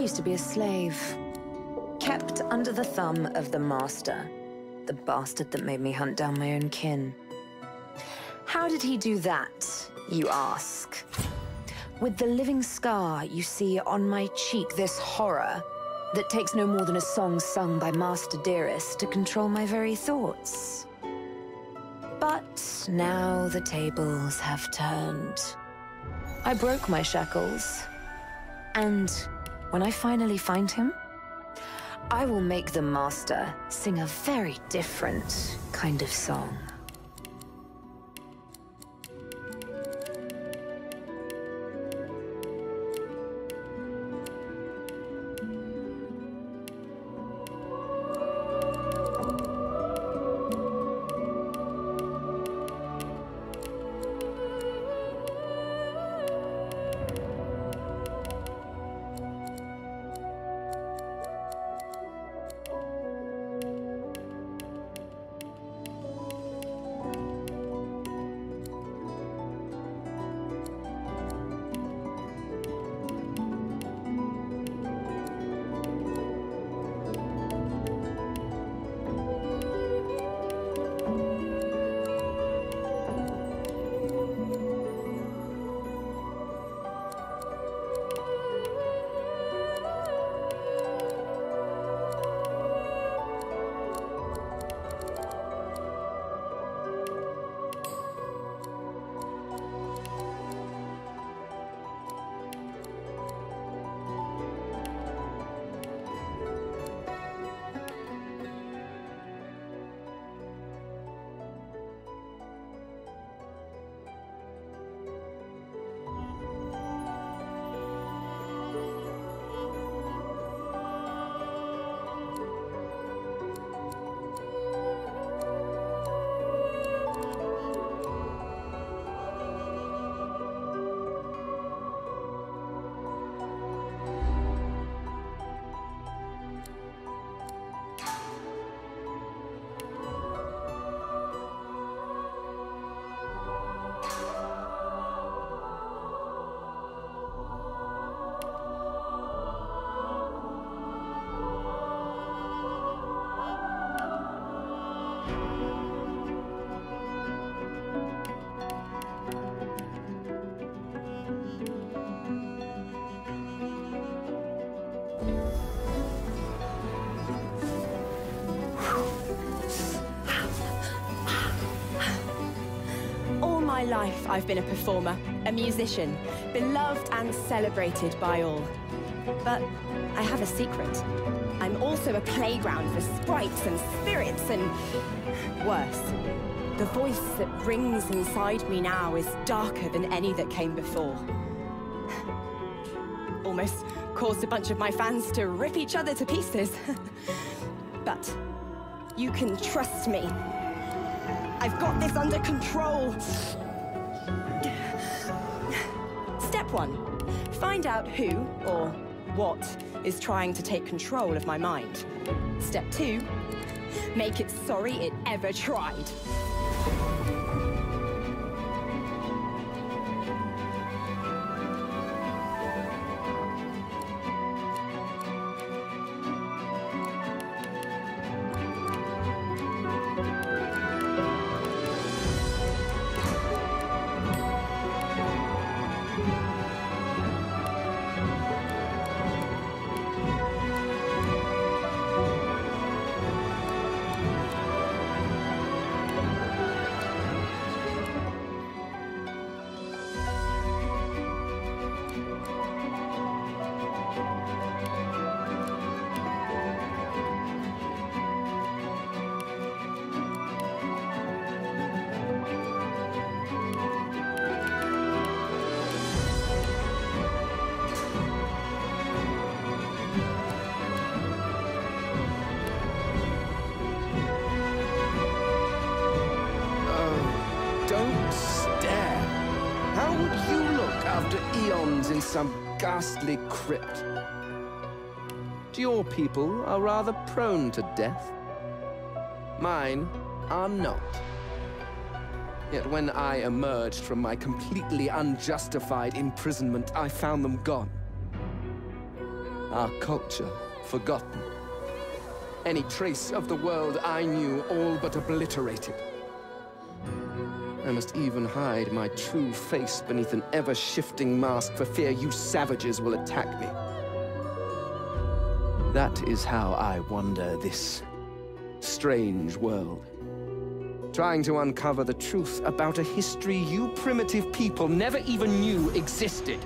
used to be a slave, kept under the thumb of the master, the bastard that made me hunt down my own kin. How did he do that, you ask? With the living scar you see on my cheek, this horror that takes no more than a song sung by Master Dearest to control my very thoughts. But now the tables have turned. I broke my shackles, and when I finally find him, I will make the Master sing a very different kind of song. My life, I've been a performer, a musician, beloved and celebrated by all. But I have a secret. I'm also a playground for sprites and spirits and worse. The voice that rings inside me now is darker than any that came before. Almost caused a bunch of my fans to rip each other to pieces. But you can trust me. I've got this under control. Step 1. Find out who, or what, is trying to take control of my mind. Step 2. Make it sorry it ever tried. In some ghastly crypt. Your people are rather prone to death. Mine are not. Yet when I emerged from my completely unjustified imprisonment, I found them gone. our culture forgotten. Any trace of the world I knew all but obliterated. I must even hide my true face beneath an ever-shifting mask for fear you savages will attack me. That is how I wander this strange world. Trying to uncover the truth about a history you primitive people never even knew existed.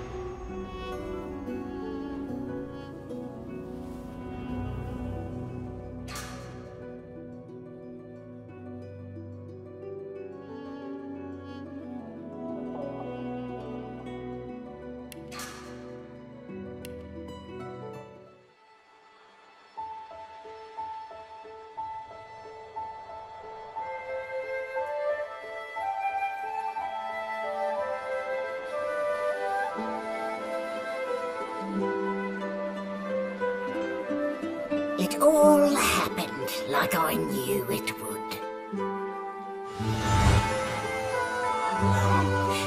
It all happened like I knew it would.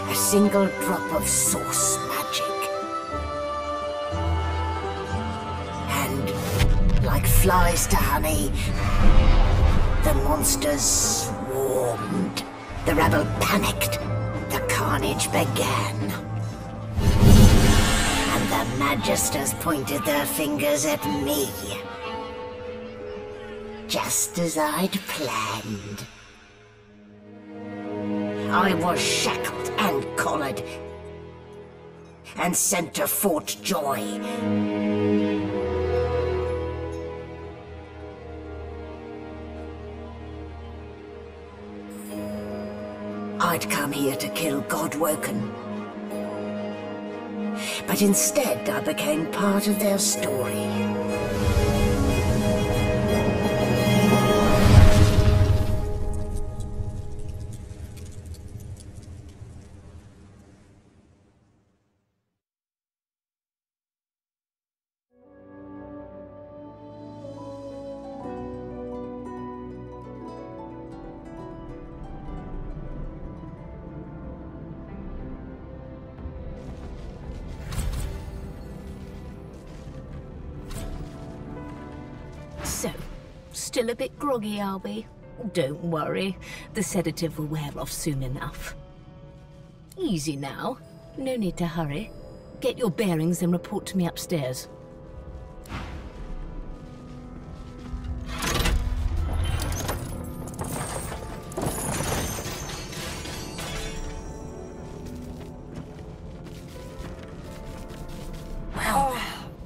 A single drop of source magic. And, like flies to honey, the monsters swarmed. The rabble panicked. The carnage began. And the Magisters pointed their fingers at me. Just as I'd planned. I was shackled and collared, and sent to Fort Joy. I'd come here to kill Godwoken. But instead I became part of their story. So, still a bit groggy, are we? Don't worry, the sedative will wear off soon enough. Easy now, no need to hurry. Get your bearings and report to me upstairs. Well,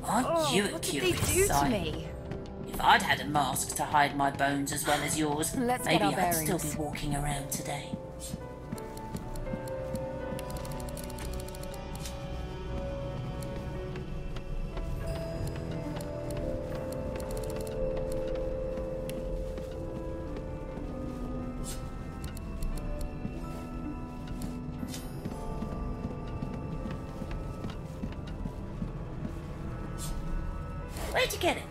aren't you a What did curious they do to sight? me? If I'd had a mask to hide my bones as well as yours, Let's get maybe our I'd still bearings. be walking around today. Where'd you get it?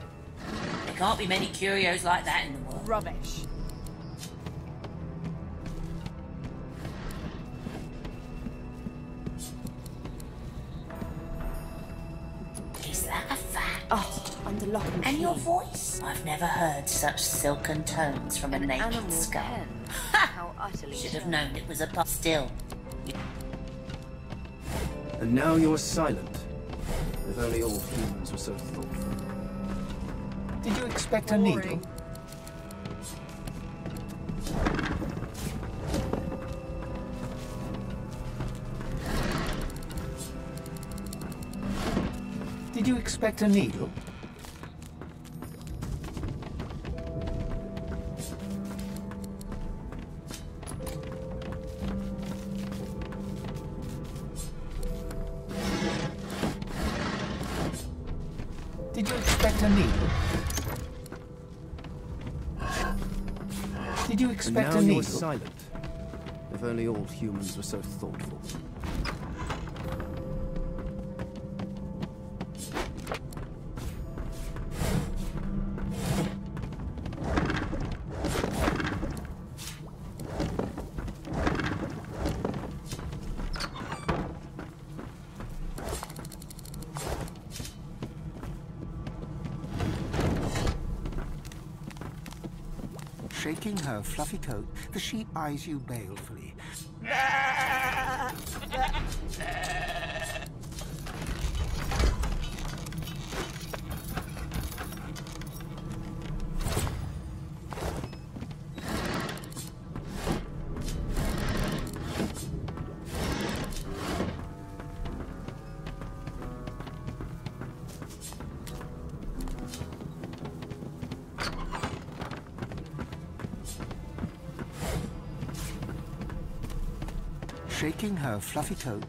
There can't be many curios like that in the world. Rubbish. Is that a fact? Oh, under lock and And key. your voice? I've never heard such silken tones from a An naked animal skull. pen. How utterly Should have charming. known it was a pup. Still, And now you're silent. If only all humans were so thoughtful. Did you expect a needle? Did you expect a needle? Did you expect a needle? Did you And expect now a you're needle? silent. If only all humans were so thoughtful. Shaking her fluffy coat, the sheep eyes you balefully. Shaking her fluffy coat.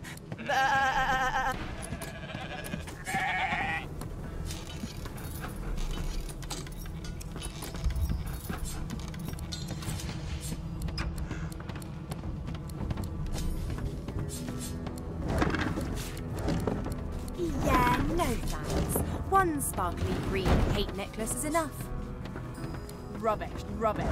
Yeah, no thanks. One sparkly green hate necklace is enough. Rubbish, rubbish.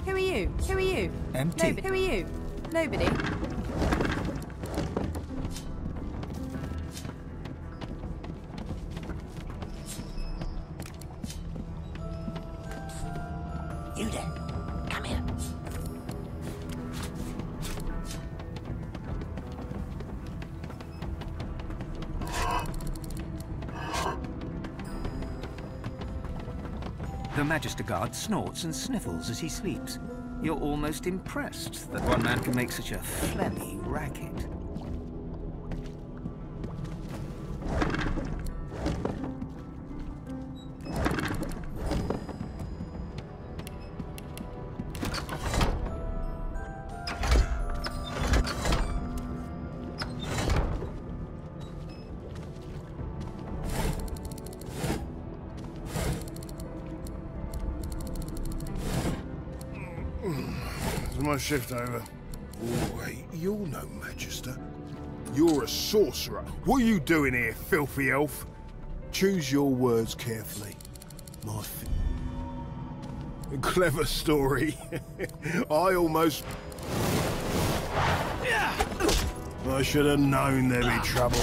Who are you? Who are you? Empty. Who are you? Nobody. You there. Come here. The Magister Guard snorts and sniffles as he sleeps. You're almost impressed that one man can make such a phlegmy racket. My shift over. Oh, wait, you're no Magister. You're a sorcerer. What are you doing here, filthy elf? Choose your words carefully. My clever story. I almost... I should have known there'd be trouble.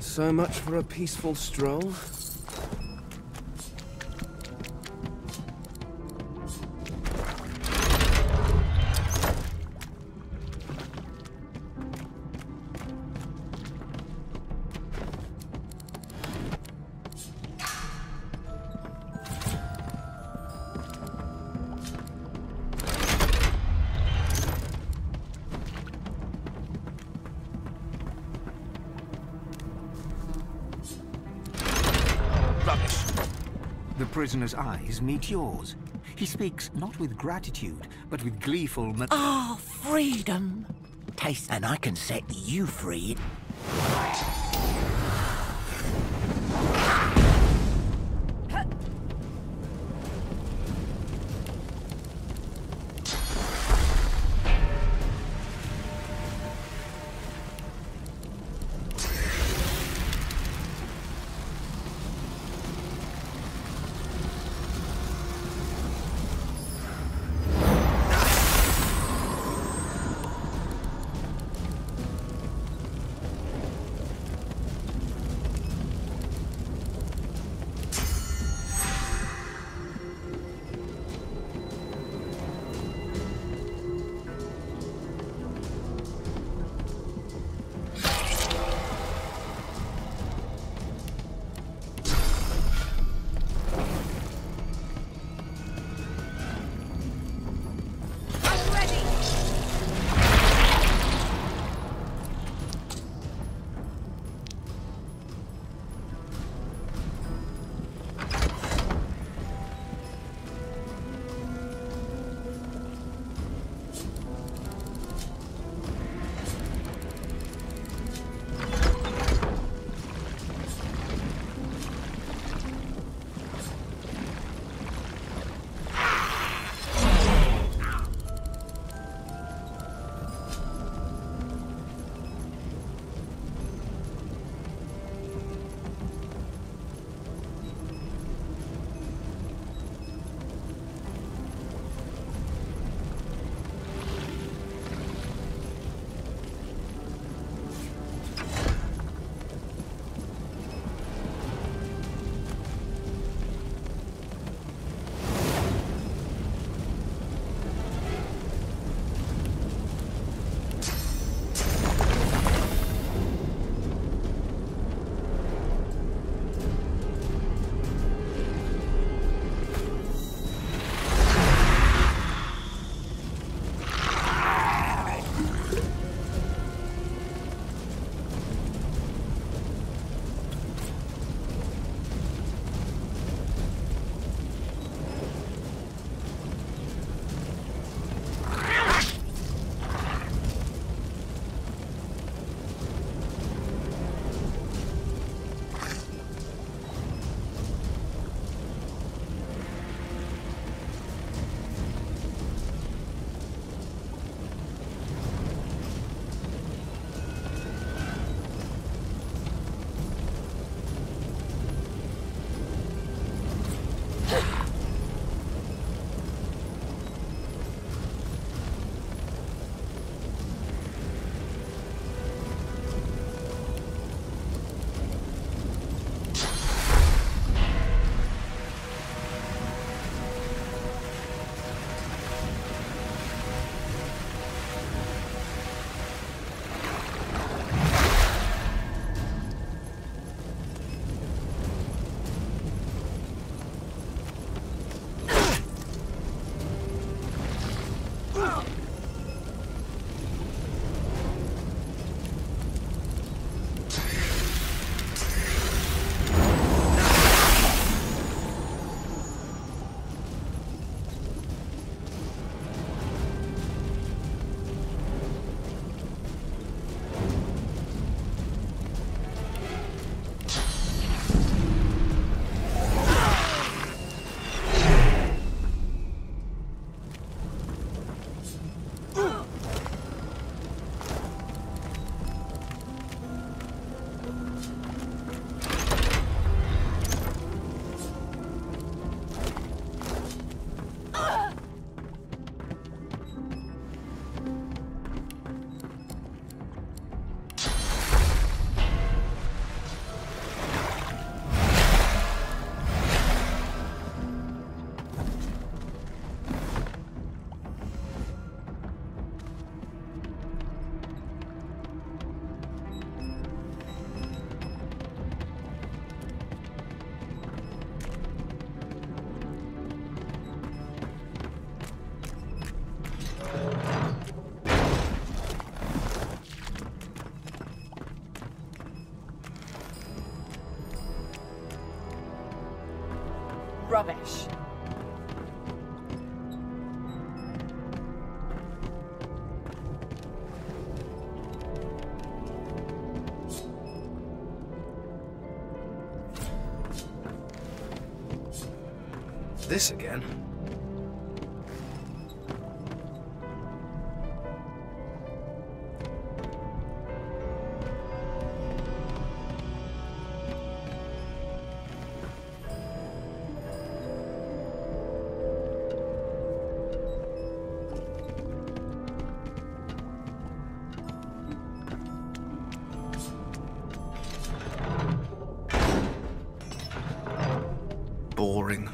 So much for a peaceful stroll. prisoner's eyes meet yours. He speaks not with gratitude, but with gleeful Ah, freedom! Taste, and I can set you free. rubbish. This again? Boring.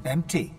Empty.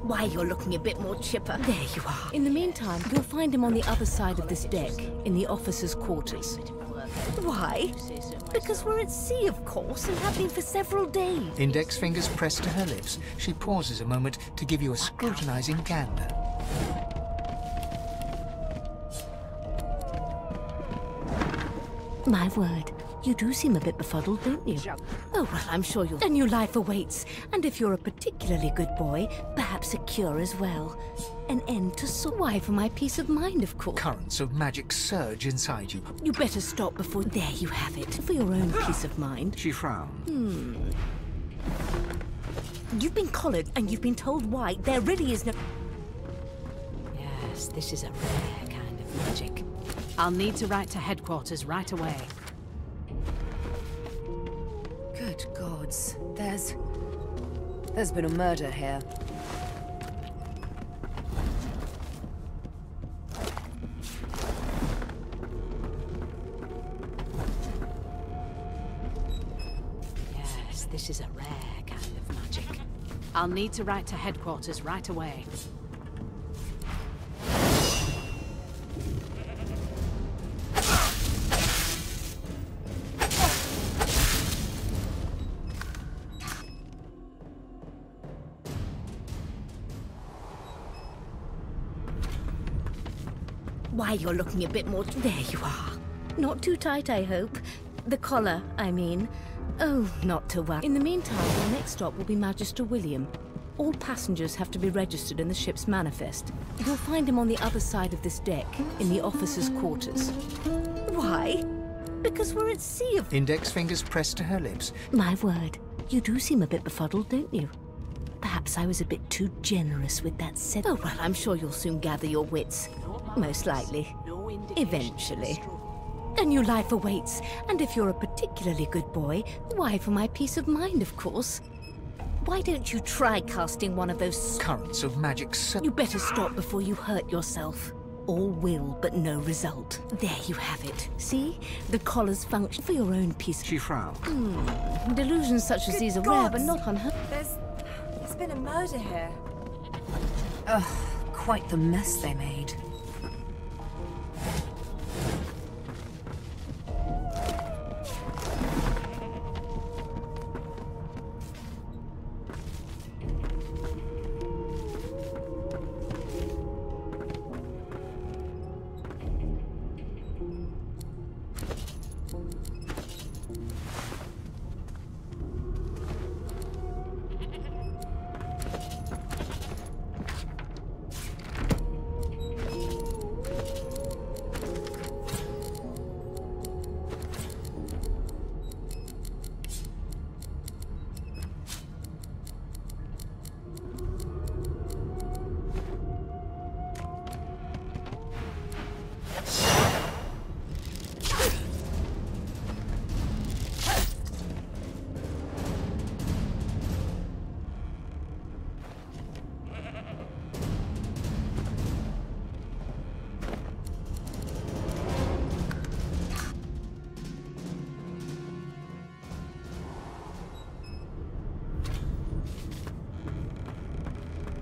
Why, you're looking a bit more chipper. There you are. In the meantime, you'll find him on the other side of this deck, in the officers' quarters. Why? Because we're at sea, of course, and have been for several days. Index fingers pressed to her lips, she pauses a moment to give you a scrutinizing gander. My word, you do seem a bit befuddled, don't you? Oh, well, I'm sure you'll... A new life awaits, and if you're a particularly good boy, perhaps a cure as well. An end to why, for my peace of mind, of course. Currents of magic surge inside you. You better stop before... There you have it, for your own peace of mind. She frowned. You've been collared, and you've been told why. There really is no... Yes, this is a rare kind of magic. I'll need to write to headquarters right away. Good gods. There's been a murder here. Yes, this is a rare kind of magic. I'll need to write to headquarters right away. Why, you're looking a bit more... There you are. Not too tight, I hope. The collar, I mean. Oh, not to worry. In the meantime, the next stop will be Magister William. All passengers have to be registered in the ship's manifest. You'll find him on the other side of this deck, in the officers' quarters. Why? Because we're at sea of... Index fingers pressed to her lips. My word, you do seem a bit befuddled, don't you? Perhaps I was a bit too generous with that set. Oh, well, I'm sure you'll soon gather your wits. Most likely. Eventually. A new life awaits, and if you're a particularly good boy, why, for my peace of mind, of course. Why don't you try casting one of those... Currents of magic... You better stop before you hurt yourself. All will, but no result. There you have it. See? The collar's function for your own peace. She frowned. Delusions such as these are rare, but not unheard. There's been a murder here. Ugh, quite the mess they made.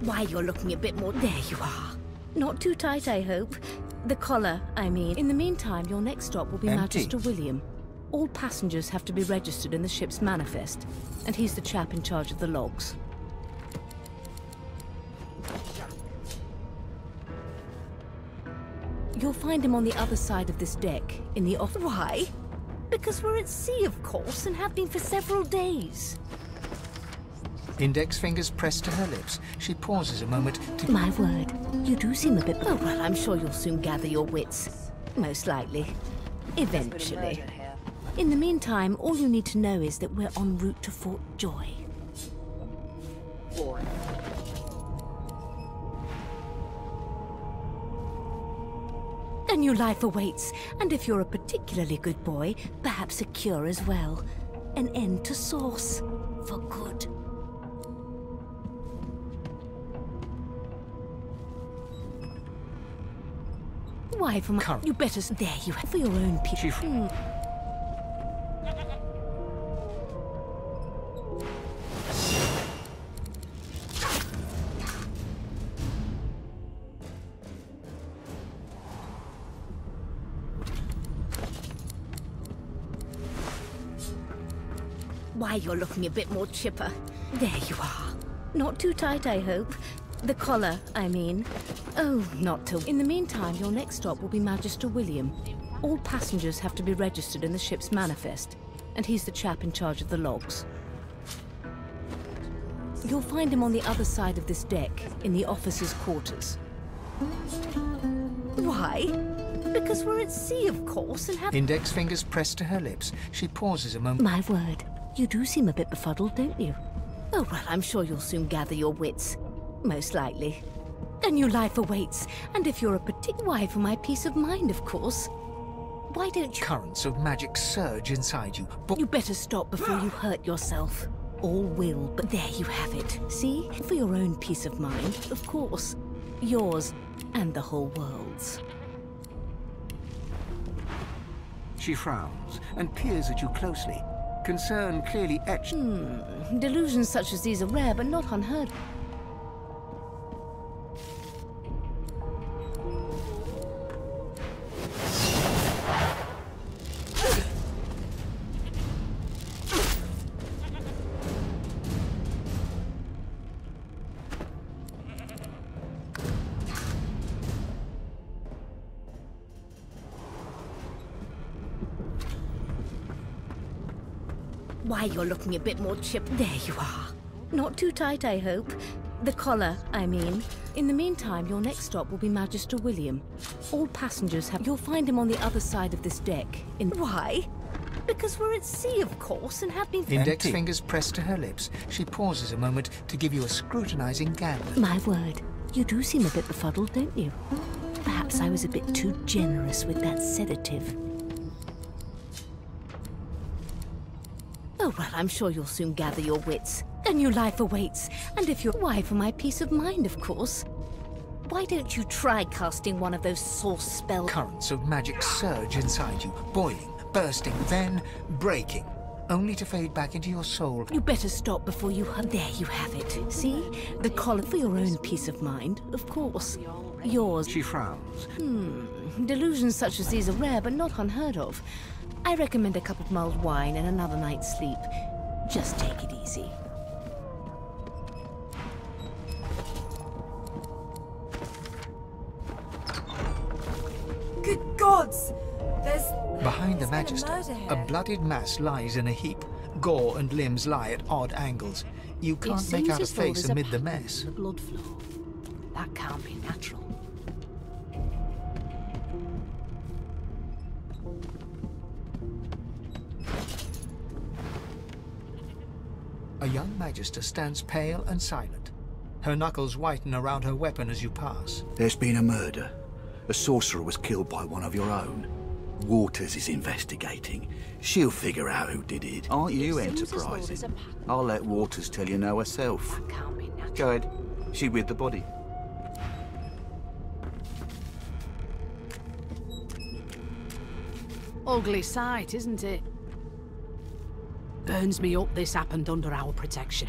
Why, you're looking a bit more... There you are. Not too tight, I hope. The collar, I mean. In the meantime, your next stop will be Magister William. All passengers have to be registered in the ship's manifest, and he's the chap in charge of the logs. You'll find him on the other side of this deck, in the off... Why? Because we're at sea, of course, and have been for several days. Index fingers pressed to her lips. She pauses a moment to... My word, you do seem a bit... Oh, well, I'm sure you'll soon gather your wits. Most likely. Eventually. In the meantime, all you need to know is that we're en route to Fort Joy. A new life awaits, and if you're a particularly good boy, perhaps a cure as well. An end to Source. For good. Why, for my... You better... There you have... For your own people. Why, you're looking a bit more chipper. There you are. Not too tight, I hope. The collar, I mean. Oh, not to... In the meantime, your next stop will be Magister William. All passengers have to be registered in the ship's manifest, and he's the chap in charge of the logs. You'll find him on the other side of this deck, in the officers' quarters. Why? Because we're at sea, of course, and have... Index fingers pressed to her lips. She pauses a moment. My word, you do seem a bit befuddled, don't you? Oh, well, I'm sure you'll soon gather your wits. Most likely. A new life awaits, and if you're a Why, for my peace of mind, of course. Why don't you... Currents of magic surge inside you. You better stop before you hurt yourself. All will, but there you have it. See? For your own peace of mind, of course. Yours and the whole world's. She frowns and peers at you closely. Concern clearly etched. Delusions such as these are rare, but not unheard of. why you're looking a bit more chipped. There you are. Not too tight, I hope. The collar, I mean. In the meantime, your next stop will be Magister William. All passengers have... You'll find him on the other side of this deck. Why? Because we're at sea, of course, and have been... Index fingers pressed to her lips. She pauses a moment to give you a scrutinizing gander. My word, you do seem a bit befuddled, don't you? Perhaps I was a bit too generous with that sedative. Oh, well, I'm sure you'll soon gather your wits. A new life awaits. And if you're... Why, for my peace of mind, of course. Why don't you try casting one of those source spells? Currents of magic surge inside you, boiling, bursting, then breaking, only to fade back into your soul. You better stop before you... There you have it. See? The collar for your own peace of mind, of course. Yours. She frowns. Delusions such as these are rare, but not unheard of. I recommend a cup of mulled wine and another night's sleep. Just take it easy. Good gods! There's... Behind the Magister, a bloodied mass lies in a heap. Gore and limbs lie at odd angles. You can't make out a face amid the mess. The blood flow. That can't be natural. A young Magister stands pale and silent. Her knuckles whiten around her weapon as you pass. There's been a murder. A sorcerer was killed by one of your own. Waters is investigating. She'll figure out who did it. Aren't you enterprising? I'll let Waters tell you now herself. Go ahead. She with the body. Ugly sight, isn't it? Burns me up this happened under our protection.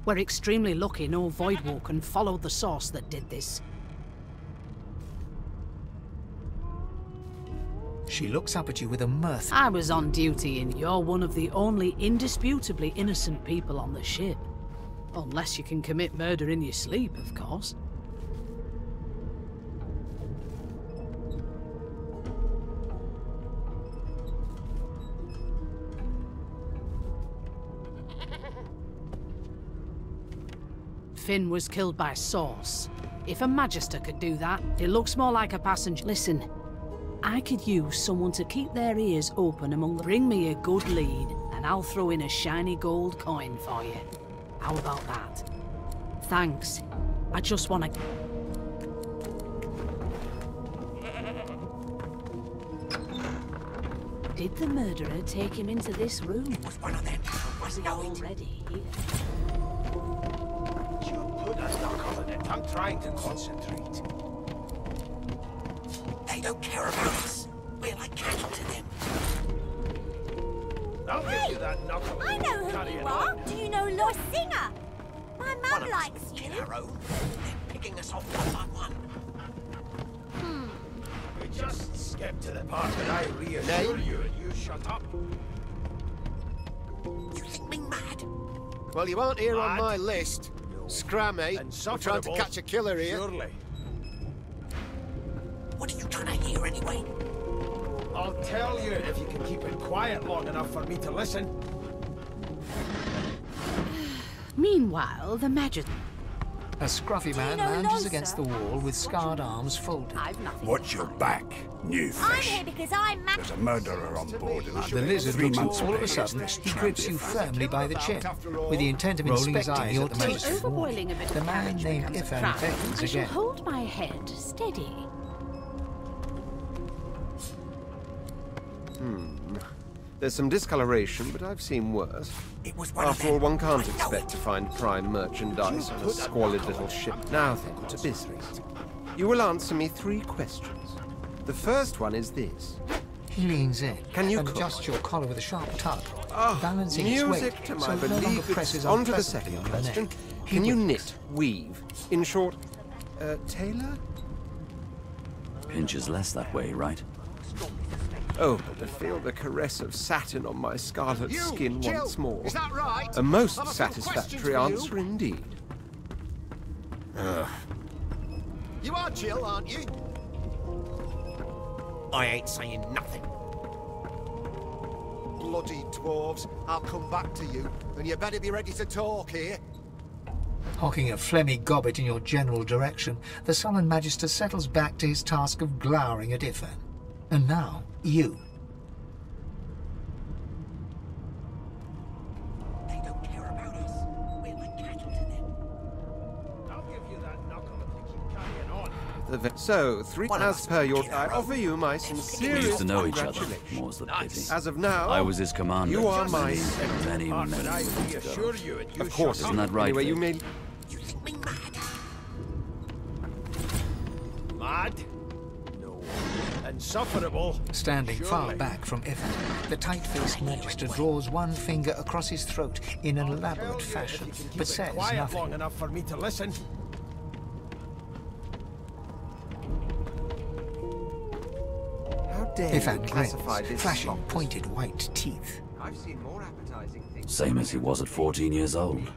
We're extremely lucky no Voidwalker followed the source that did this. She looks up at you with a mirth. I was on duty and you're one of the only indisputably innocent people on the ship. Unless you can commit murder in your sleep, of course. Finn was killed by Source. If a Magister could do that, it looks more like a passenger. Listen, I could use someone to keep their ears open among the... Bring me a good lead, and I'll throw in a shiny gold coin for you. How about that? Thanks. I just want to... Did the murderer take him into this room? It was one of them. Was he already here? Put a knock on it. I'm trying to concentrate. They don't care about us. We're like cattle to them. I'll give you that knuckle. I know who you are. Do you know Lord Singer? My mum likes you. Our own. They're picking us off one by one. We just skip to the part that I reassure you and you shut up. You think me mad? Well, you aren't here on my list. Scrammy. We're trying to catch a killer here. Surely. What are you trying to hear anyway? I'll tell you if you can keep it quiet long enough for me to listen. Meanwhile, the Magister... A scruffy man lounges against the wall with scarred arms folded. Watch your back, new fish. I'm here because I'm There's a murderer on board. The lizard looks at all of a sudden. He grips you firmly by the chin, with the intent of inspecting your teeth. Overboiling a bit The man named Ifan beckons I shall again. hold my head steady. There's some discoloration, but I've seen worse. It was one After all, one can't expect to find prime merchandise on a squalid little ship. Now then, to business. You will answer me 3 questions. The first one is this. He leans in Can you and cook? adjusts your collar with a sharp tug, balancing its Music weight to so my it no longer belief. presses On to the unpleasantly second on your question. neck. Can you knit, weave? In short, tailor? Pinches less that way, right? Oh, but to feel the caress of satin on my scarlet skin once more. Is that right? A most I've got satisfactory questions answer indeed. You are Jill, aren't you? I ain't saying nothing. bloody dwarves. I'll come back to you, and you better be ready to talk here. Hocking a phlegmy gobbet in your general direction, the sullen Magister settles back to his task of glowering at Ifan. And now, you. They don't care about us. We're like cattle to them. I'll give you that knuckle if you keep carrying on. So, as per your... I offer you my sincerest We used to know each other, more's the pity. As of now, I was his commander. You are my... many moons ago. Of course. Isn't that right, Anyway, Vic? you may... You think me mad? Mad? No. Insufferable? Standing far back from Ifan, the tight-faced Magister draws one finger across his throat in an elaborate fashion, but says Quiet nothing. long enough for me to listen. How dare Ifan you classify grins, this flashing slop as- pointed white teeth. I've seen more appetizing things. Same as he was at 14 years old.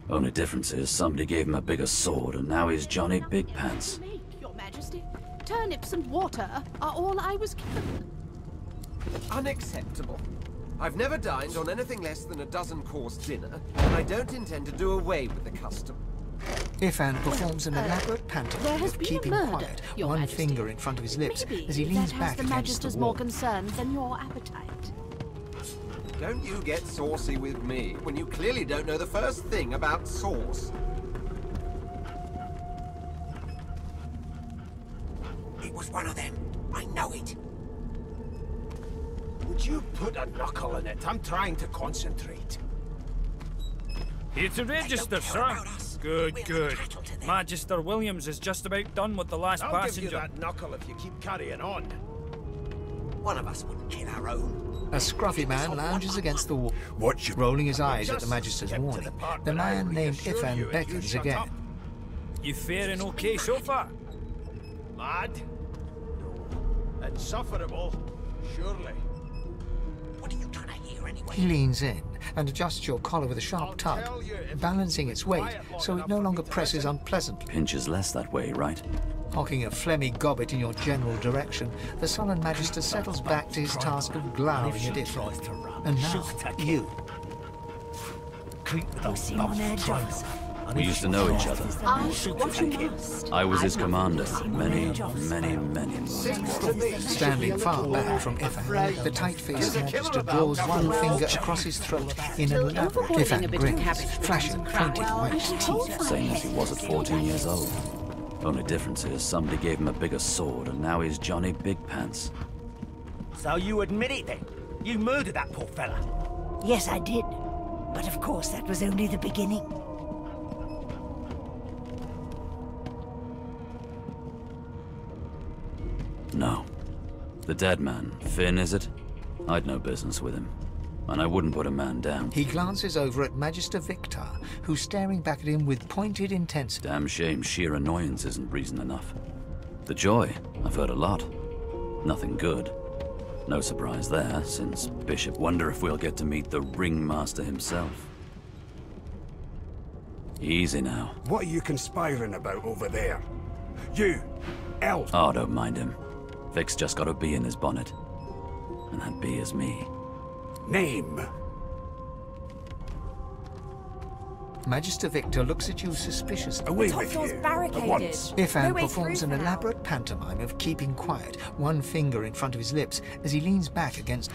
Only difference is somebody gave him a bigger sword and now he's Johnny Big Pants. Your Majesty, turnips and water are all I was given. Unacceptable. I've never dined on anything less than a dozen-course dinner, and I don't intend to do away with the custom. Ifan performs an elaborate There pantomime has of been a keeping murder, quiet, Your one Majesty. finger in front of his lips Maybe as he leans that has back the against Magister's the more wall. concern than your appetite. Don't you get saucy with me when you clearly don't know the first thing about sauce. It was one of them. I know it. Would you put a knuckle in it? I'm trying to concentrate. Here to register, sir. Good, good. Magister Williams is just about done with the last I'll passenger. give you that knuckle if you keep carrying on. One of us wouldn't kill our own. A scruffy man lounges against the wall, rolling his eyes at the Magister's warning. The man named Ifan beckons again. You faring okay so far? Mad? No. Insufferable? Surely. What are you trying to hear anyway? He leans in and adjusts your collar with a sharp tug, balancing its weight so it no longer presses unpleasantly. Pinches less that way, right? Hocking a phlegmy gobbet in your general direction, the sullen Magister settles back to his task of glowering at Ifan. And now, you. We used to know each other. What you must. I was his commander many moons ago. Standing far back from Ifan, the tight-faced Magister draws one finger across his throat in an elaborate... Ifan grins, flashing pointed white teeth. Same as he was at 14 years old. Only difference is somebody gave him a bigger sword and now he's Johnny Big Pants. So you admit it then? You murdered that poor fella? Yes, I did. But of course, that was only the beginning. No. The dead man, Finn, is it? I'd no business with him. And I wouldn't put a man down. He glances over at Magister Victor, who's staring back at him with pointed intensity. Damn shame sheer annoyance isn't reason enough. The joy, I've heard a lot. Nothing good. No surprise there, since Bishop wonder if we'll get to meet the ringmaster himself. Easy now. What are you conspiring about over there? You, elf! Oh, don't mind him. Vic's just got a bee in his bonnet. And that bee is me. Name? Magister Victor looks at you suspiciously. Away with you, at once. Ifan performs an elaborate pantomime of keeping quiet, one finger in front of his lips, as he leans back against...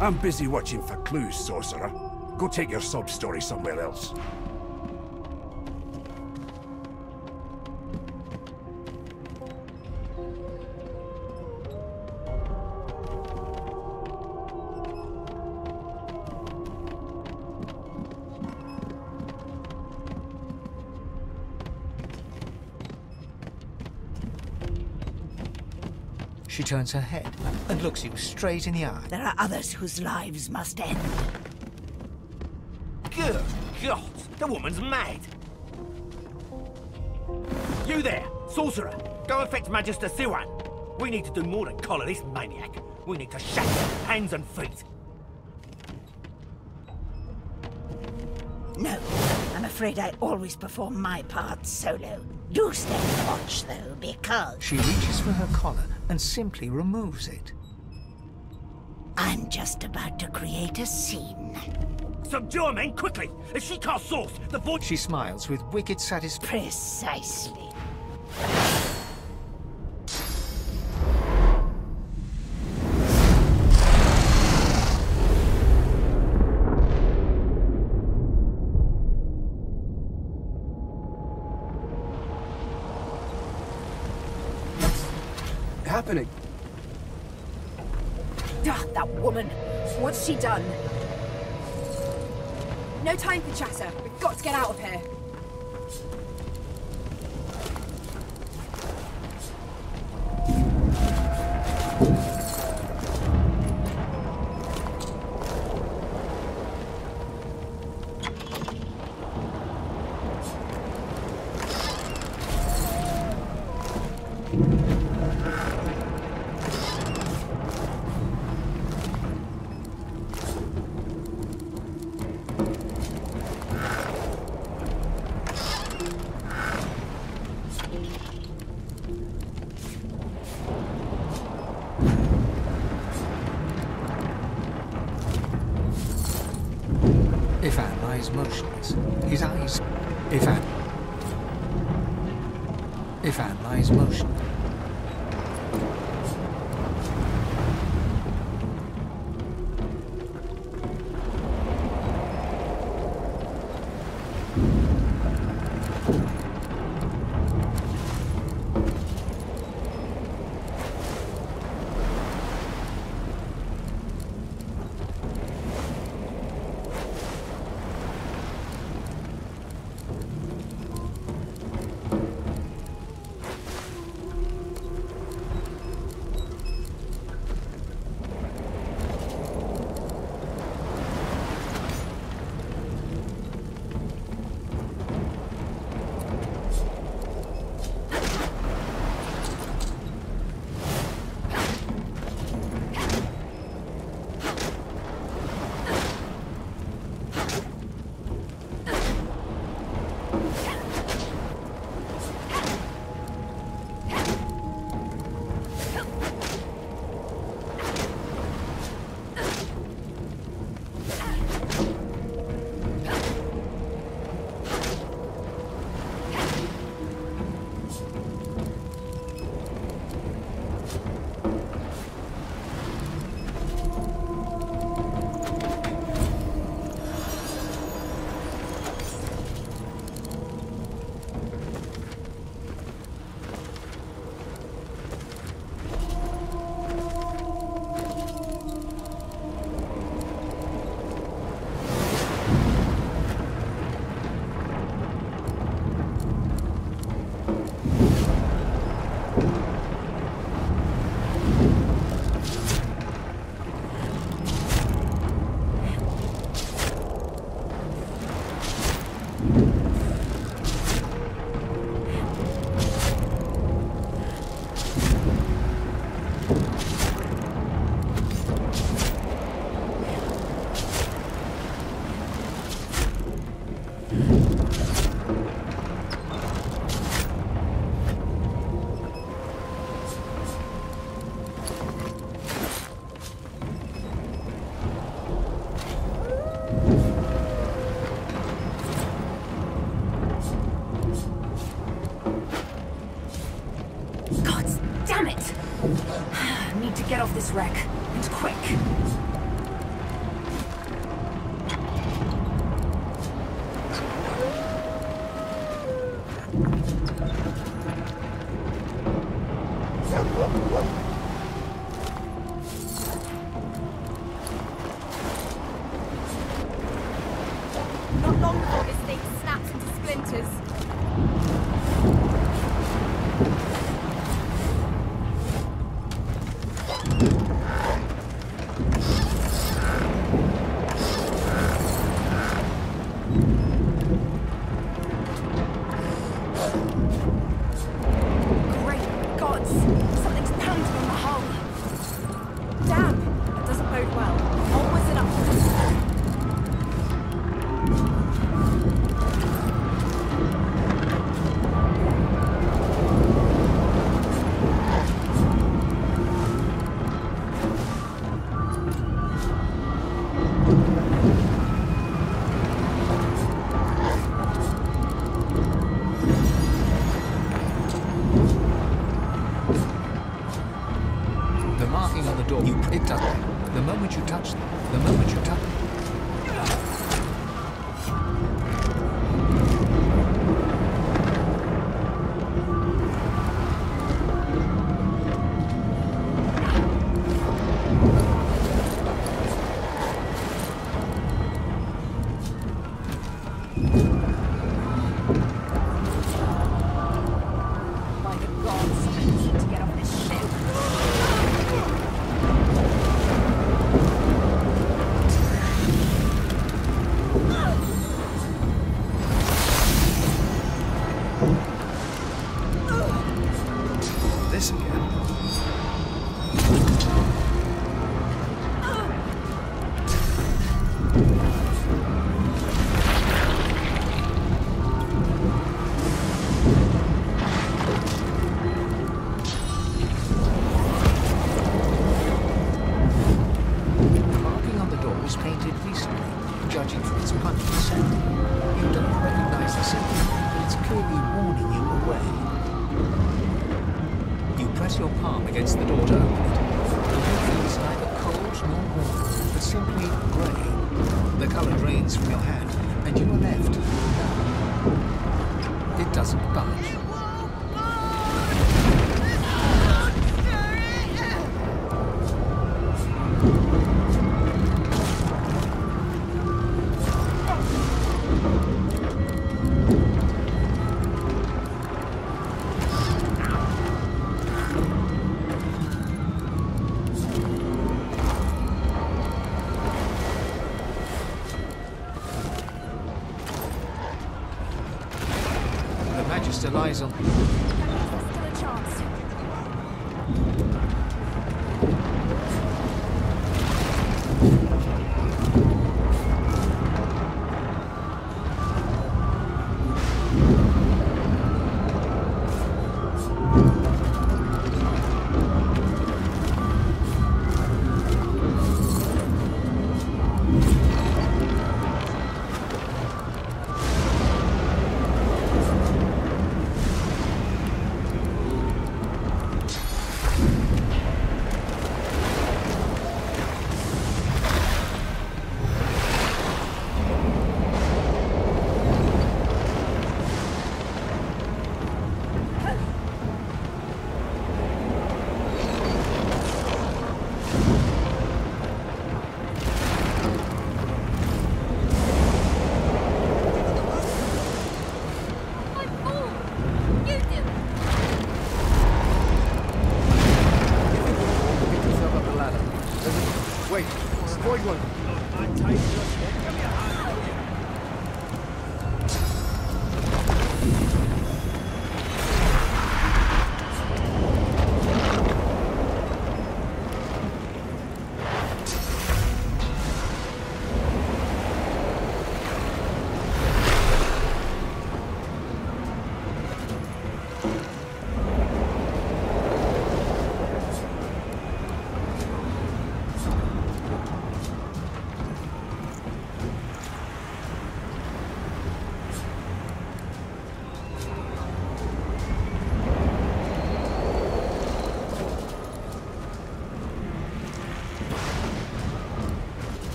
I'm busy watching for clues, sorcerer. Go take your sub-story somewhere else. She turns her head and looks you straight in the eye. There are others whose lives must end. Good God, the woman's mad. You there, sorcerer, go and fetch Magister Siwan. We need to do more than collar this maniac. We need to shatter him, hands and feet. No, I'm afraid I always perform my part solo. Do stay and watch, though, because... She reaches for her collar and simply removes it. I'm just about to create a scene. Subdue her, men, quickly! If she casts source, the voice... She smiles with wicked satisfaction. Precisely. Happening? That woman! What's she done? No time for chatter. We've got to get out of here. Ivan lies motionless. His eyes... Ivan lies motionless. Get off this wreck, and quick. Not long before this thing snaps into splinters. judging from its pundits. You don't recognize the symbol, but it's clearly warning you away. You press your palm against the door to open it. The wood feels neither cold nor warm, but simply grey. The colour drains from your hand, and you are left numb. It doesn't budge. Lies on. Still a chance.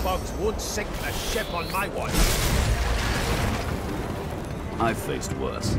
Bugs won't sink a ship on my watch. I've faced worse.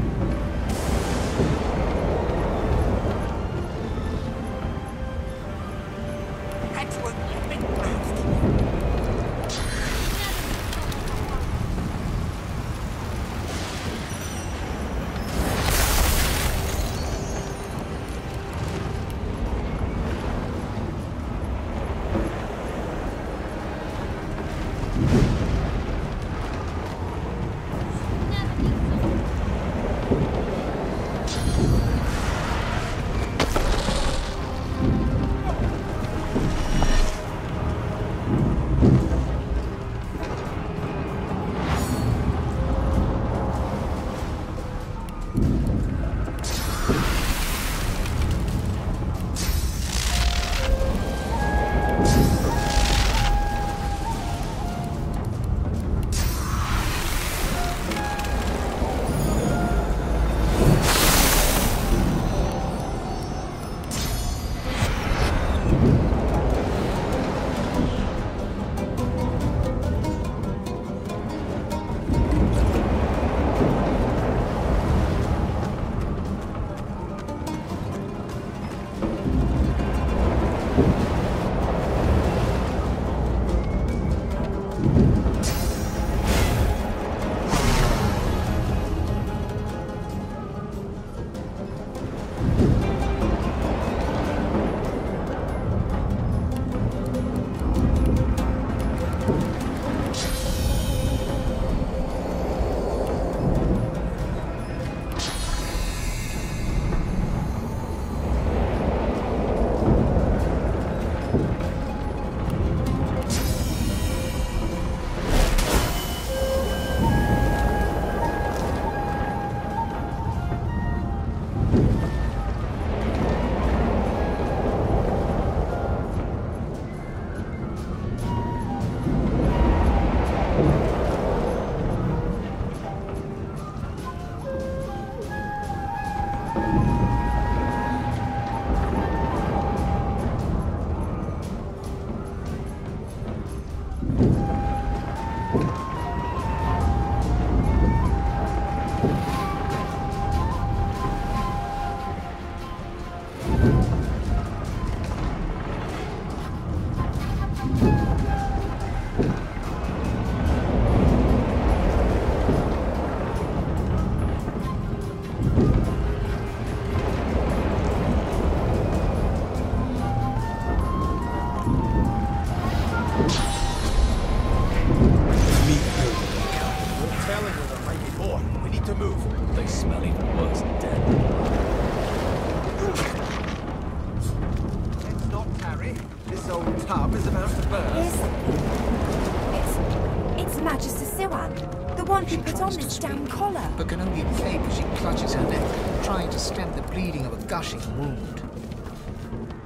Magister Siwan, the one who put on this damn collar. But can only gape as she clutches her neck, trying to stem the bleeding of a gushing wound.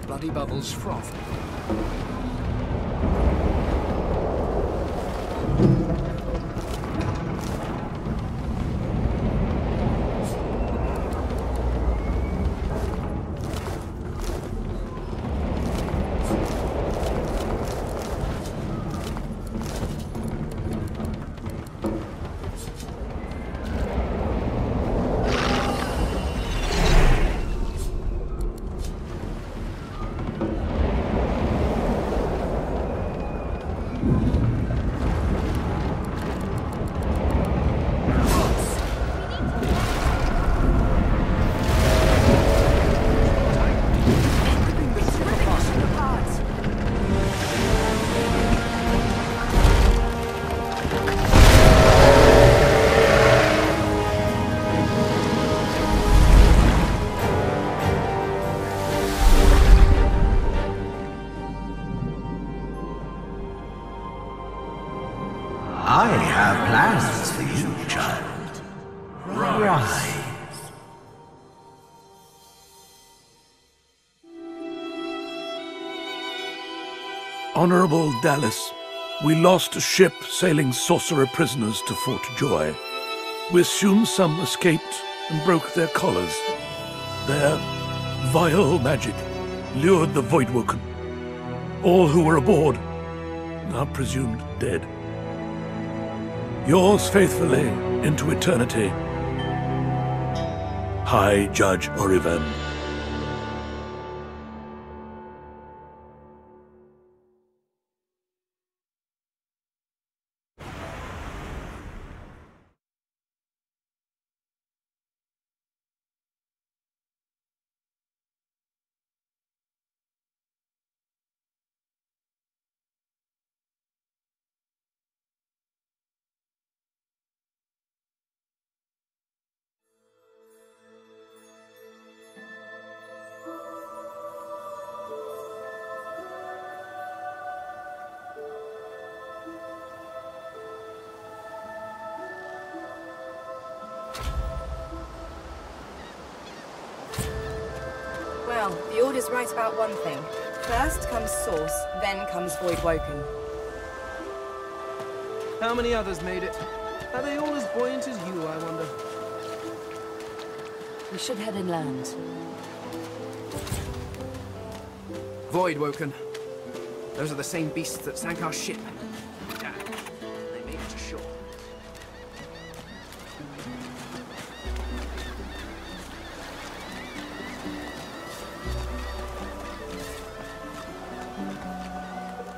Bloody bubbles froth. I have plans for you, child. Rise. Honorable Dallas, we lost a ship sailing sorcerer prisoners to Fort Joy. We assume some escaped and broke their collars. Their vile magic lured the Voidwoken. All who were aboard are presumed dead. Yours faithfully into eternity, High Judge Oriven. Well, the Order's right about one thing. First comes Source, then comes Voidwoken. How many others made it? Are they all as buoyant as you, I wonder? We should head inland. Voidwoken. Those are the same beasts that sank our ship. Damn, they made it to shore.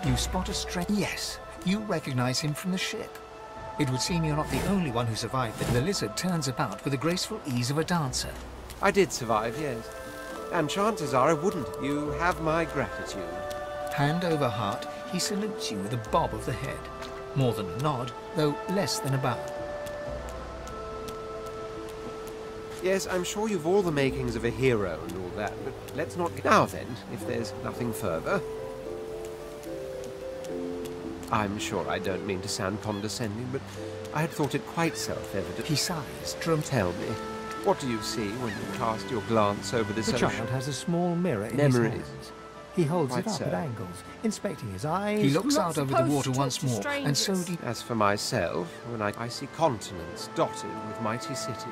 You spot a strange... Yes, you recognize him from the ship. It would seem you're not the only one who survived, but the lizard turns about with the graceful ease of a dancer. I did survive, yes. And chances are I wouldn't. You have my gratitude. Hand over heart, he salutes you with a bob of the head. More than a nod, though less than a bow. Yes, I'm sure you've all the makings of a hero and all that, but let's not... Now then, if there's nothing further... I'm sure I don't mean to sound condescending, but I had thought it quite self-evident. He sighs. Tell me, what do you see when you cast your glance over this ocean? The child has a small mirror in Memories. his hands. He holds it up so. at angles, inspecting his eyes. He looks out over the water once more, and so deep. As for myself, when I see continents dotted with mighty cities,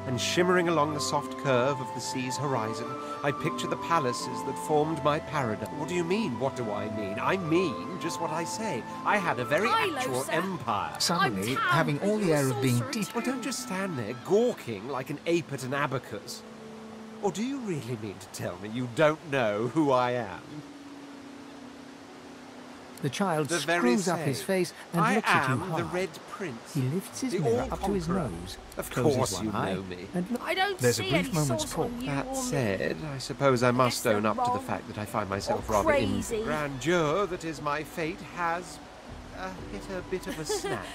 and shimmering along the soft curve of the sea's horizon, I picture the palaces that formed my paradise. What do you mean, what do I mean? I mean just what I say. I had a very actual empire. Suddenly, having all the air of being deep... Well, don't just stand there gawking like an ape at an abacus. Or do you really mean to tell me you don't know who I am? The child screws up his face and looks at you hard. I am the Red Prince. He lifts his mirror up to his nose. Of course you know me. There's a brief moment's pause. That said, I suppose I must own up to the fact that I find myself rather in grandeur that is my fate has hit a bit of a snap.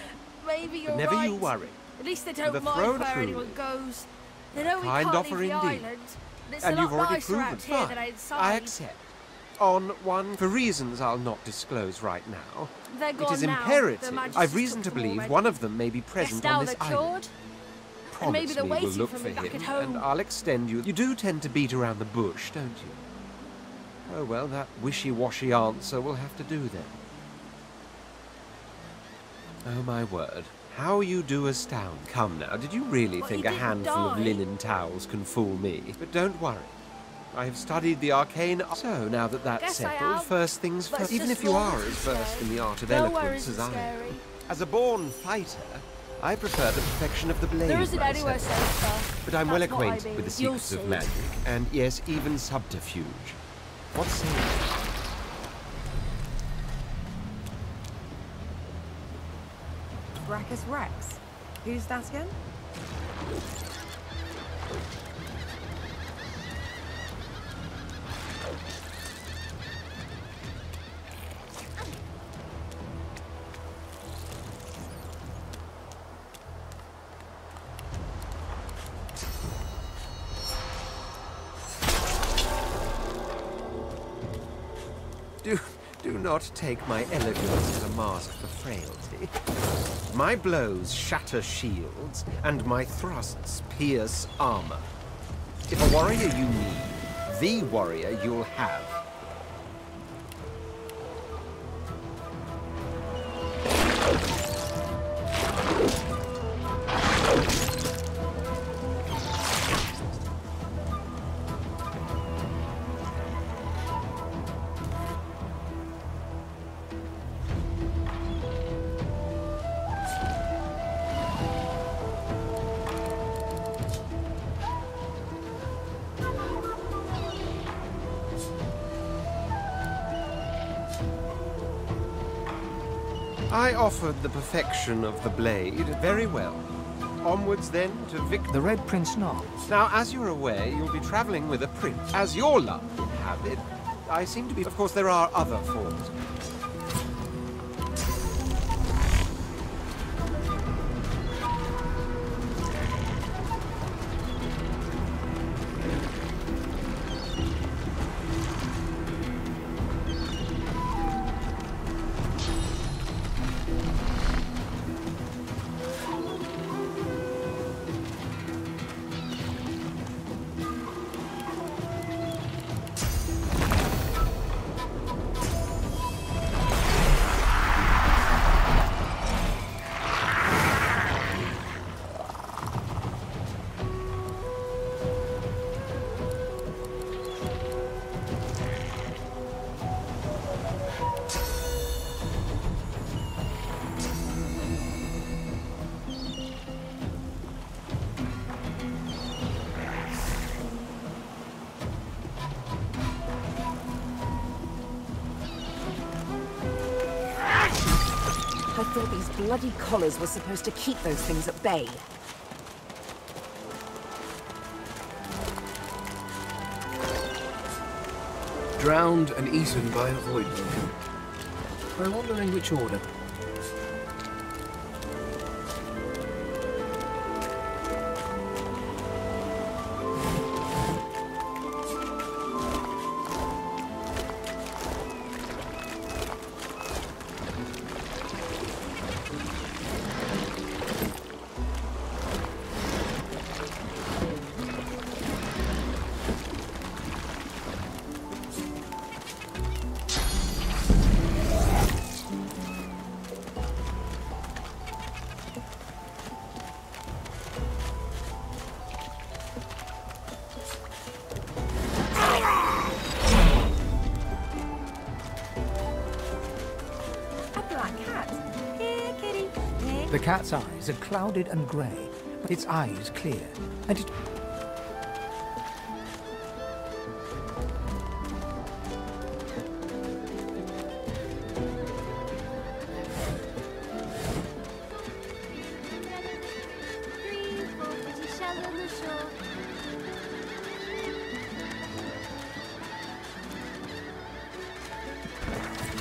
Maybe you're but never right. you worry. At least they With don't a mind throne where through anyone me. goes. They know we Kind can't offer leave the indeed. island. It's And a you've lot already nicer proven out here fine. than outside. I accept. on one for reasons I'll not disclose right now. They're gone it is now. imperative. I've reason to believe one of them may be present on this island. And maybe Promise they're me waiting we'll look for for me back at him, home. and I'll extend you. You do tend to beat around the bush, don't you? Oh well, that wishy-washy answer will have to do then. Oh my word. How you do astound. Come now, did you really think a handful of linen towels can fool me? But don't worry. I have studied the arcane. So, now that that's settled, first things first. Even if you are as versed in the art of eloquence as I am. As a born fighter, I prefer the perfection of the blade. There isn't anywhere safer. But I'm well acquainted with the secrets of magic, and yes, even subterfuge. What say you? Brachus Rex. Who's that again? Do not take my elegance as a mask for frailty. My blows shatter shields, and my thrusts pierce armor. If a warrior you need, the warrior you'll have. I offered the perfection of the blade very well. Onwards then to The Red Prince nods. Now, as you're aware, you'll be traveling with a prince. As your luck would have it, I seem to be... Of course, there are other forms. I thought these bloody collars were supposed to keep those things at bay. Drowned and eaten by a void vulcan. I wonder in which order. The cat's eyes are clouded and grey, but its eyes clear, and it...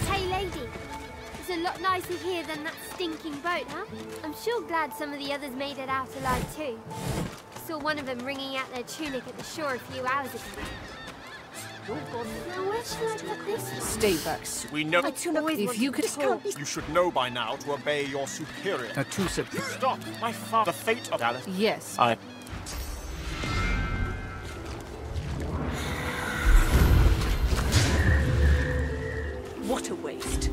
Hey, lady. It's a lot nicer here than that stinking boat, huh? I'm sure glad some of the others made it out alive too. Saw one of them wringing out their tunic at the shore a few hours ago. Where shall I put this? Stay back. We know. If you could talk. You should know by now to obey your superior. Stop! My father, the fate of Alice. Yes. What a waste.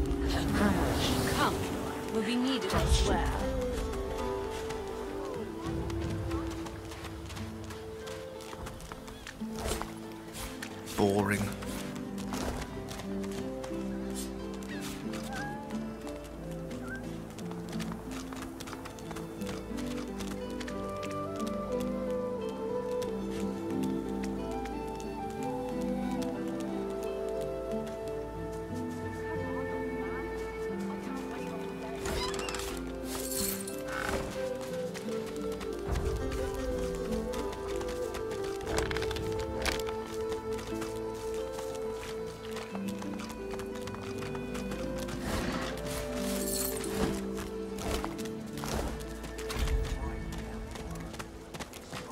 Come, we'll be needed elsewhere. Boring.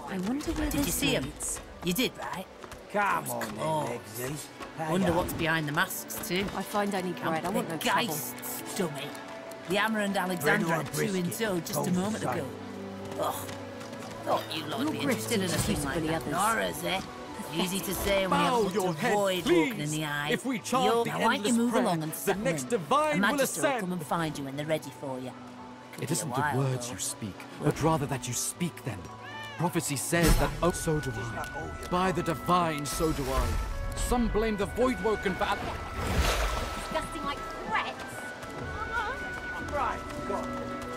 I wonder where Did you see him? You did, right? Come on, then, Eggsy. Wonder what's behind the masks, too. I find I need bread. I want no trouble. Geists, dummy. The Hammer and Alexandra had 2 in tow just a moment ago. Ugh. Thought you lot would be interested in a thing like that. Horrors, eh? Easy to say when you have looked a void walking in the eye. If we chant Now, why don't you move along and the settle next in? divine The will Magister will ascend. come and find you when they're ready for you. It isn't the words you speak, but rather that you speak them. Prophecy says that, oh, so do I. By the divine, so do I. Some blame the void woken for... Disgusting like threats. Right, God.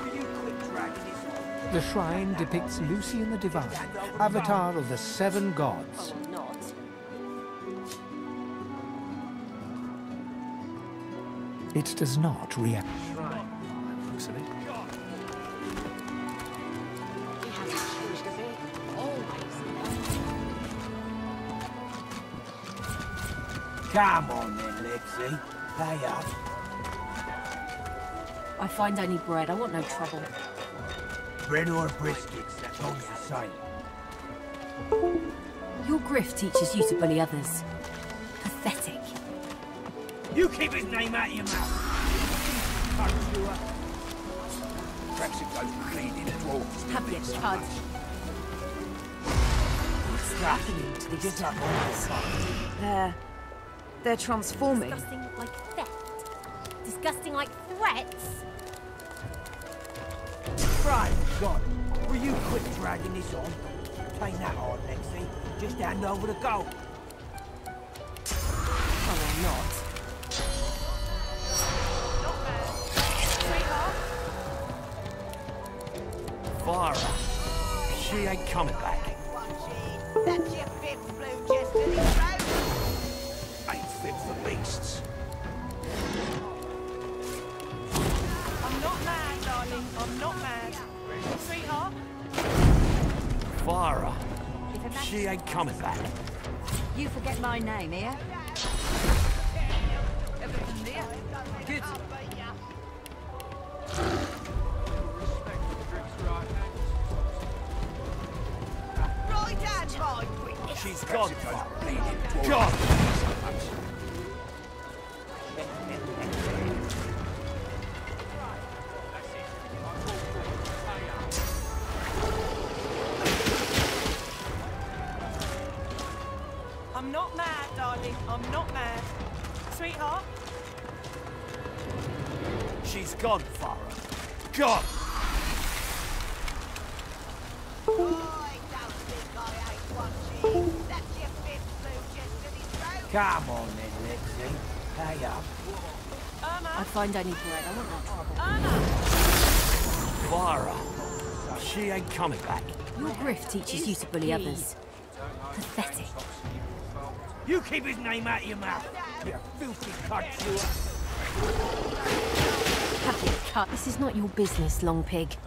Will you quit dragging this on? The shrine depicts Lucian the Divine, avatar of the 7 gods. It does not react. Looks at it. Come on then, Lexi. Pay up. I find I need bread. I want no trouble. Bread or briskets, that's all you say. Your grift teaches you to bully others. Pathetic. You keep his name out of your mouth. Perhaps it goes bleeding dwarves. Have your cud. What's happening to these ones? They're transforming. Disgusting like theft. Disgusting like threats. Right, God. Will you quit dragging this on? Ain't that hard, Lexi. Just hand over the gold. Oh, I'm not. Farah. She ain't coming back. That's your fifth blue Jester this road. Ain't fit for beasts. I'm not mad, darling. I'm not mad. Sweetheart. Farah. She ain't coming back. You forget my name, here? Kids. Right hand, my witness. She's gone. God. I'm not mad, darling. I'm not mad. Sweetheart. She's gone, Farah. Gone. Come on then, Lexi. Pay up. I find I need bread. I want no trouble. Farah. She ain't coming back. Your grift teaches you to bully others. Pathetic. You keep his name out of your mouth, you filthy cunt. Have your cut. This is not your business, long pig.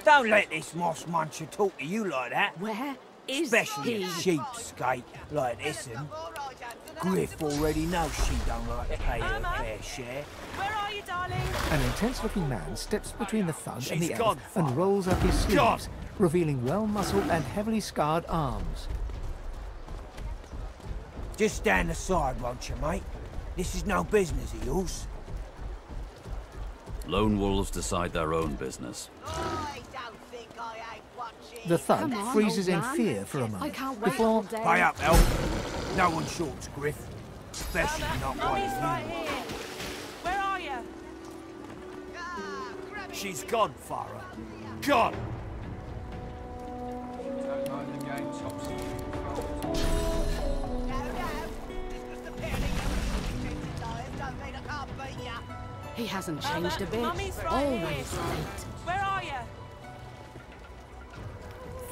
Don't let this moss muncher talk to you like that. Where is Especially he? a cheapskate like this one. Griff already knows she don't like to pay her fair share. Where are you, darling? An intense-looking man steps between the thug and She's the gone, elf and rolls up his sleeves, Gone. revealing well-muscled and heavily scarred arms. Just stand aside, won't you, mate? This is no business of yours. Lone wolves decide their own business. The thug freezes in fear for a moment before... Pay up, elf. No one shorts Griff. Especially not one of you. Where are you? She's gone, Farah. Gone! He hasn't changed a bit. Mummy's right Always here. late. Where are you?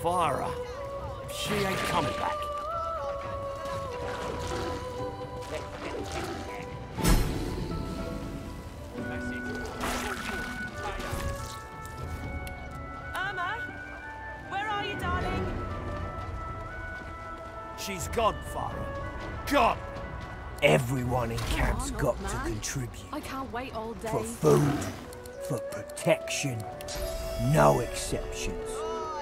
Farah. She ain't coming back. Irma? Where are you, darling? She's gone, Farah. Gone! Everyone in camp's got to contribute. I can't wait all day. For food, for protection. No exceptions.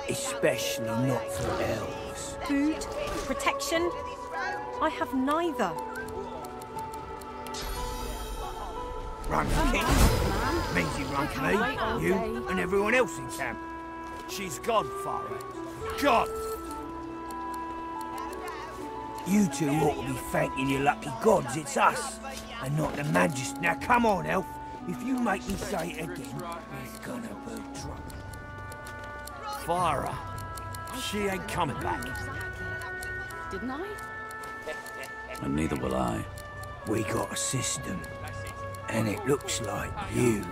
Especially not for elves. Food? Protection? I have neither. Runs king. Means he runs me, you, and everyone else in camp. She's gone, Farah. Gone! You two ought to be thanking your lucky gods it's us, and not the Magister. Now come on, elf. If you make me say it again, there's gonna be trouble. Farah, she ain't coming back. Didn't I? And neither will I. We got a system, and it looks like you...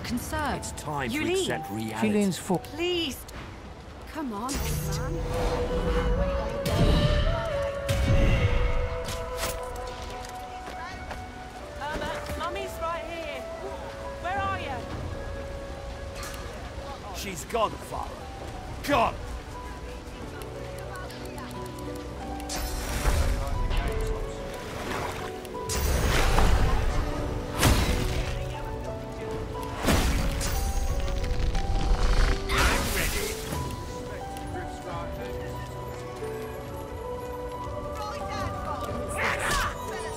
Concern. It's time you to leave. accept reality. She leans forward. Please. Come on, man. Mummy's right here. Where are you? She's gone, Farah. Gone!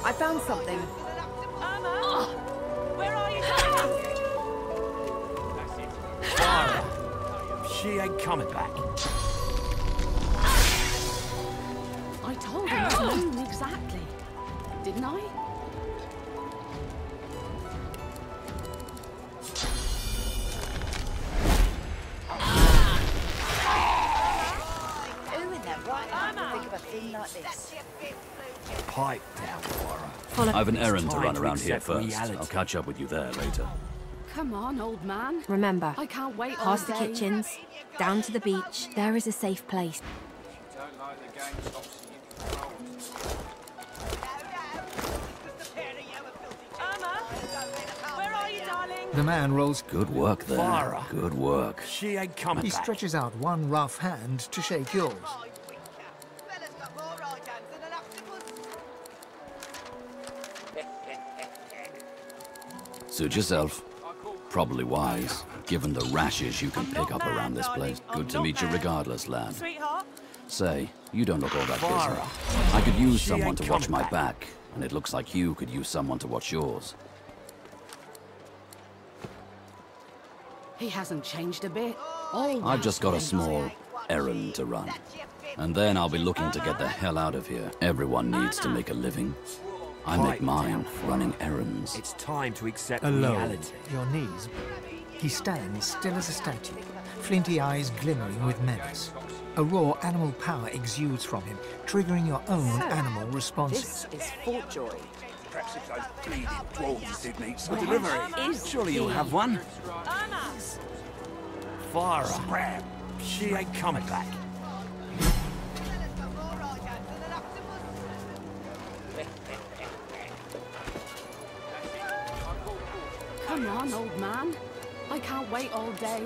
I found something. Irma? Where are you? Farah, she ain't coming back. I told him his name exactly. Didn't I? Who in their right mind would think of a thing like this? Pipe down, Farah. I have an errand to run around here first. I'll catch up with you there later. Come on, old man. Remember, I can't wait all past day. the kitchens, down to the beach, there is a safe place. Irma? Where are you, darling? The man rolls... Good work there. Farah. Good work. She ain't coming He back. stretches out one rough hand to shake yours. Suit yourself. Probably wise, given the rashes you can pick up around this place. Good to meet you regardless, lad. Sweetheart? Say, you don't look all that busy. I could use someone to watch my back, and it looks like you could use someone to watch yours. He hasn't changed a bit. I've just got a small errand to run. And then I'll be looking to get the hell out of here. Everyone needs to make a living. I make mine running errands. It's time to accept Alone, reality. your knees. He stands still as a statue, flinty eyes glimmering with menace. A raw animal power exudes from him, triggering your own animal responses. This is Fortjoy. Perhaps if those bleeding dwarves did need some delivery. Surely you'll have one. Fire scrap. She ain't coming back. Come on, old man. I can't wait all day.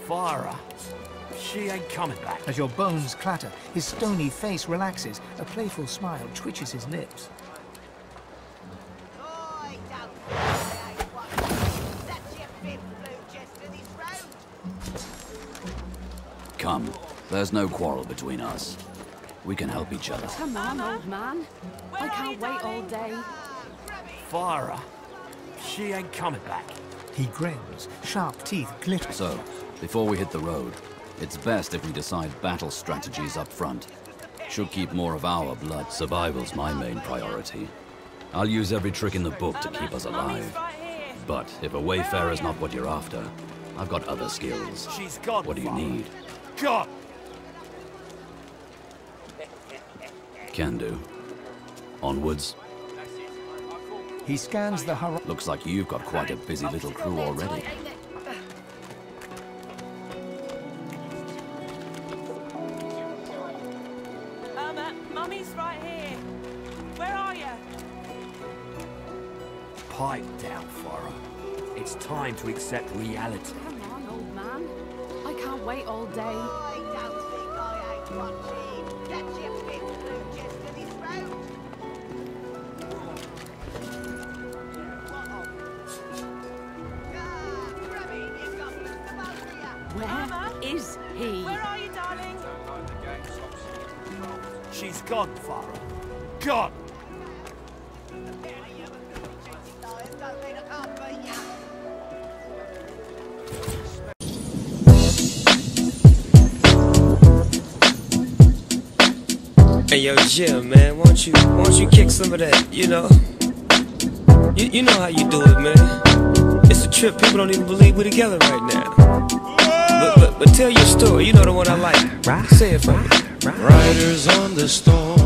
Fire. She ain't coming back. As your bones clatter, his stony face relaxes. A playful smile twitches his lips. Come, there's no quarrel between us. We can help each other. Come on, old man. I can't wait all day. Fire. She ain't coming back. He grins, sharp teeth glitter. So, before we hit the road, it's best if we decide battle strategies up front. Should keep more of our blood. Survival's my main priority. I'll use every trick in the book to keep us alive. But if a wayfarer's not what you're after, I've got other skills. She's gone. What do you need? God. Can do. Onwards. He scans the horizon. Looks like you've got quite a busy little crew already. Mummy's right here. Where are you? Pipe down, Fire. It's time to accept reality. Come on, old man. I can't wait all day. Where is he? Where are you, darling? She's gone, Fire. Gone. Hey yo, Jim, man, why don't you kick some of that, you know? You know how you do it, man. It's a trip, people don't even believe we're together right now. But tell your story, you know the one I like. Say it for me. Riders on the storm,